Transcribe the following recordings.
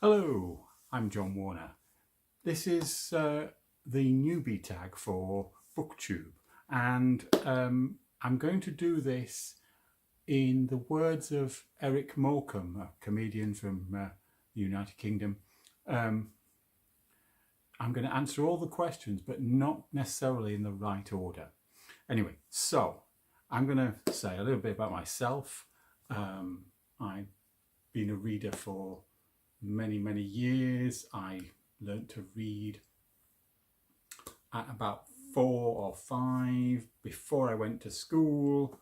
Hello, I'm John Warner. This is the newbie tag for BookTube, and I'm going to do this in the words of Eric Morecambe, a comedian from the United Kingdom. I'm going to answer all the questions, but not necessarily in the right order. Anyway, so I'm going to say a little bit about myself. I've been a reader for many years. I learnt to read at about 4 or 5 before I went to school,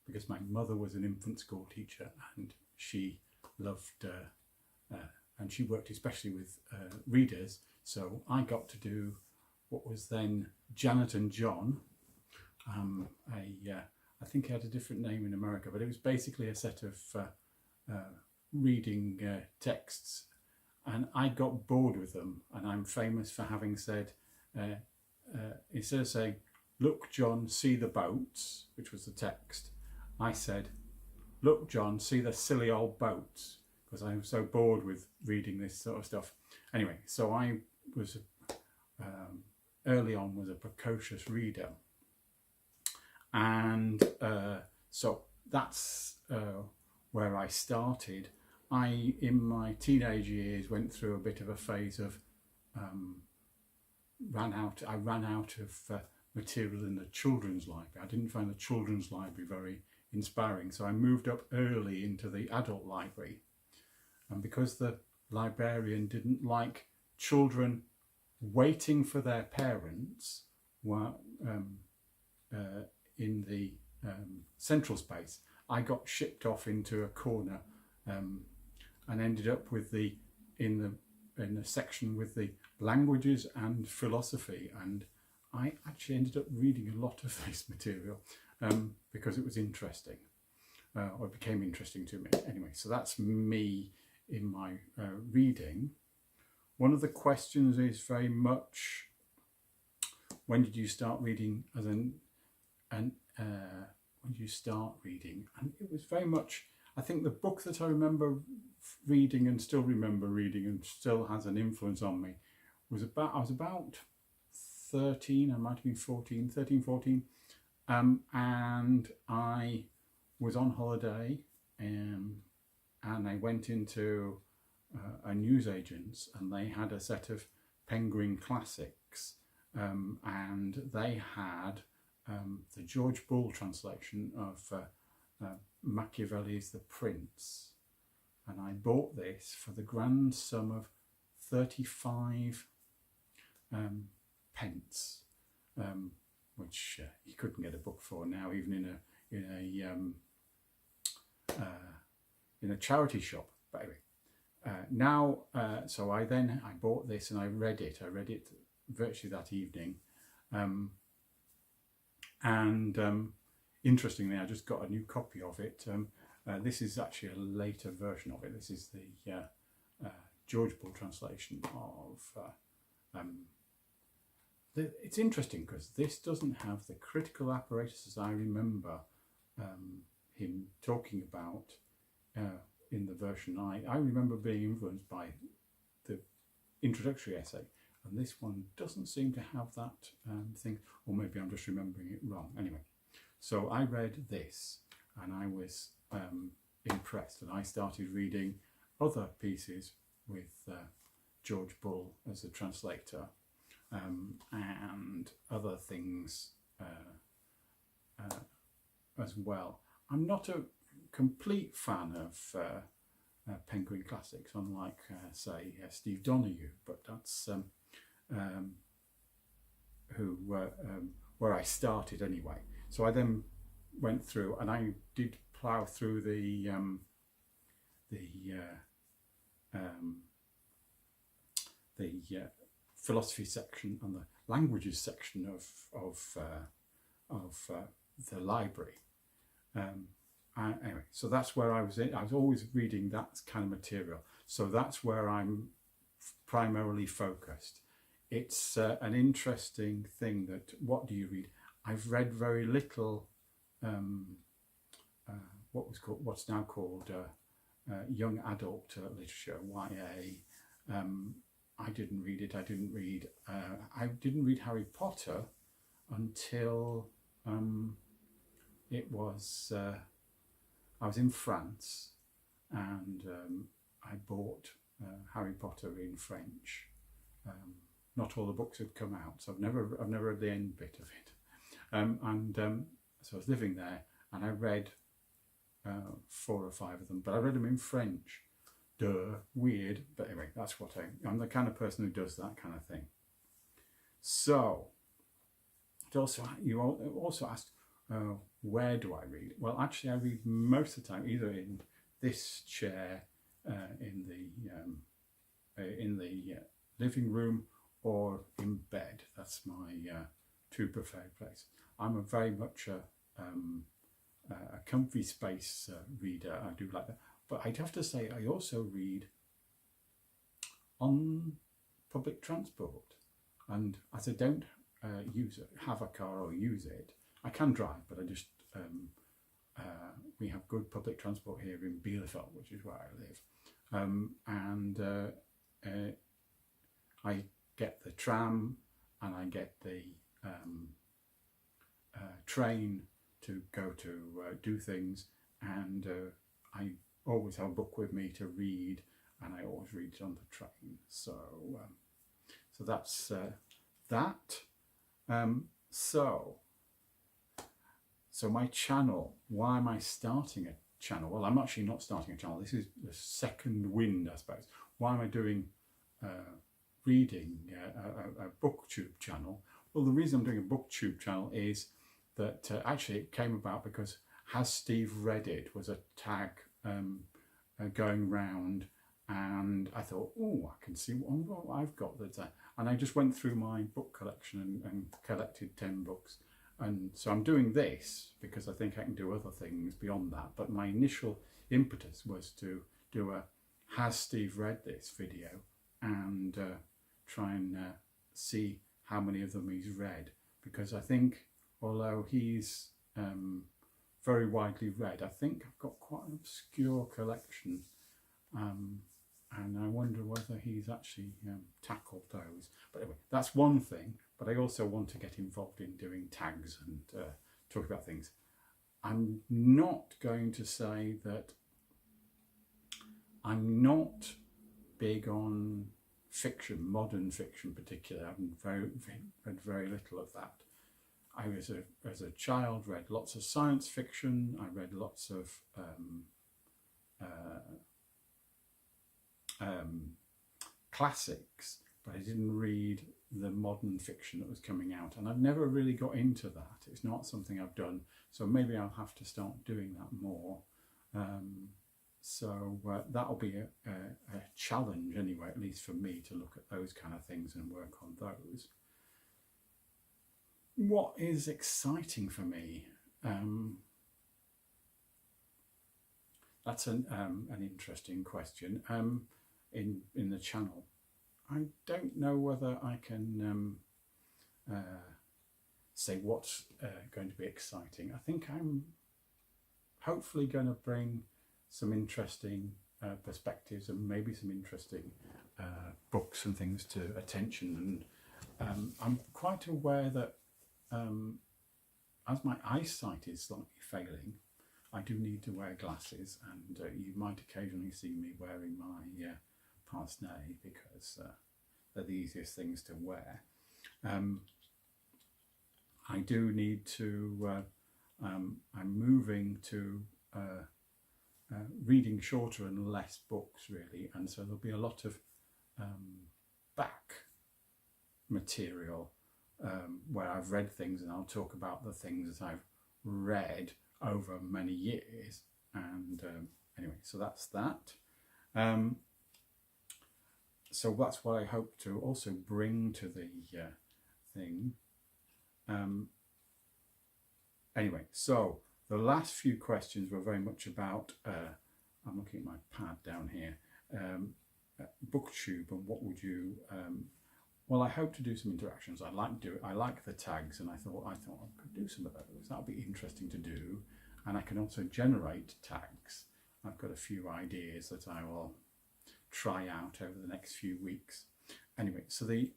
because my mother was an infant school teacher and she loved and she worked especially with readers, so I got to do what was then Janet and John. I think it had a different name in America, but it was basically a set of reading texts, and I got bored with them, and I'm famous for having said, instead of saying, "Look John, see the boats," which was the text, I said, "Look John, see the silly old boats," because I was so bored with reading this sort of stuff. Anyway, so I was early on was a precocious reader, and so that's where I started. In my teenage years, went through a bit of a phase of I ran out of material in the children's library. I didn't find the children's library very inspiring, so I moved up early into the adult library. And because the librarian didn't like children waiting for their parents in the central space, I got shipped off into a corner and ended up with in the section with the languages and philosophy, and I actually ended up reading a lot of this material because it was interesting, or it became interesting to me. Anyway, so that's me in my reading. One of the questions is very much, when did you start reading when did you start reading? And it was very much, I think the book that I remember reading and still remember reading and still has an influence on me was I was about 13, I might have been 14, and I was on holiday, and I went into a newsagent's, and they had a set of Penguin classics, and they had the George Bull translation of Machiavelli's The Prince, and I bought this for the grand sum of 35 pence, which you couldn't get a book for now, even in a charity shop. But anyway, so I bought this and I read it virtually that evening, and interestingly, I just got a new copy of it. This is actually a later version of it. This is the George Bull translation of. It's interesting because this doesn't have the critical apparatus as I remember him talking about in the version. I remember being influenced by the introductory essay, and this one doesn't seem to have that thing, or maybe I'm just remembering it wrong. Anyway, so I read this and I was impressed, and I started reading other pieces with George Bull as a translator, and other things as well. I'm not a complete fan of Penguin classics, unlike say Steve Donahue, but that's where I started anyway. So I then went through, and I did plough through the philosophy section and the languages section of the library. Anyway, so that's where I was in. I was always reading that kind of material, so that's where I'm primarily focused. It's an interesting thing that, what do you read? I've read very little what's now called young adult literature, YA, I didn't read it. I didn't read Harry Potter until it was I was in France, and I bought Harry Potter in French. Not all the books had come out, so I've never read the end bit of it. So I was living there, and I read 4 or 5 of them, but I read them in French. Duh, weird, but anyway, that's what I'm the kind of person who does that kind of thing. So, you also asked, where do I read? Well, actually, I read most of the time either in this chair, in the living room, or in bed. That's my 2 preferred places. I'm very much a comfy space reader. I do like that. But I'd have to say I also read on public transport. And as I don't have a car or use it, I can drive, but I just, we have good public transport here in Bielefeld, which is where I live. I get the tram, and I get the train to go to do things, and I always have a book with me to read, and I always read it on the train. So that's that. So my channel, why am I starting a channel? Well, I'm actually not starting a channel. This is the second wind, I suppose. Why am I doing reading a BookTube channel? Well, the reason I'm doing a BookTube channel is that actually it came about because Has Steve Read It was a tag going round, and I thought, oh, I can see what I've got that's and I just went through my book collection and collected 10 books. And so I'm doing this because I think I can do other things beyond that. But my initial impetus was to do a Has Steve Read This video, and try and see how many of them he's read. Because I think, although he's very widely read, I think I've got quite an obscure collection, and I wonder whether he's actually tackled those. But anyway, that's one thing. But I also want to get involved in doing tags and talk about things. I'm not going to say that I'm not big on fiction, modern fiction particularly. I've read very little of that. I was as a child read lots of science fiction. I read lots of classics, but I didn't read the modern fiction that was coming out, and I've never really got into that. It's not something I've done, so maybe I'll have to start doing that more. So that'll be a challenge anyway, at least for me, to look at those kind of things and work on those. What is exciting for me? That's an interesting question. In the channel, I don't know whether I can say what's going to be exciting. I think I'm hopefully going to bring some interesting perspectives and maybe some interesting books and things to attention. And I'm quite aware that as my eyesight is slightly failing, I do need to wear glasses, and you might occasionally see me wearing my pince-nez because they're the easiest things to wear. I do need to, I'm moving to reading shorter and less books really, and so there'll be a lot of back material where I've read things, and I'll talk about the things that I've read over many years. And anyway, so that's that. So that's what I hope to also bring to the thing. Anyway, so the last few questions were very much about, I'm looking at my pad down here, BookTube, and what would you, well, I hope to do some interactions. I like the tags, and I thought I could do some of those. That'll be interesting to do. And I can also generate tags. I've got a few ideas that I will try out over the next few weeks. Anyway, so the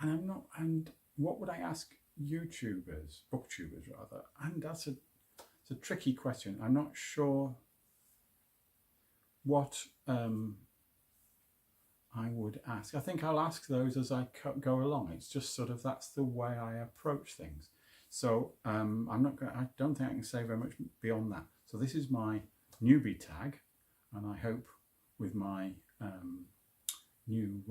and what would I ask YouTubers, booktubers rather? And it's a tricky question. I'm not sure what I would ask. I think I'll ask those as I go along. It's just sort of, that's the way I approach things. So I don't think I can say very much beyond that. So this is my newbie tag, and I hope with my new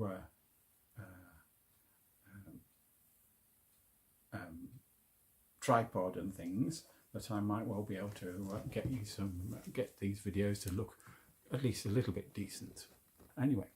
tripod and things that I might well be able to get these videos to look at least a little bit decent. Anyway,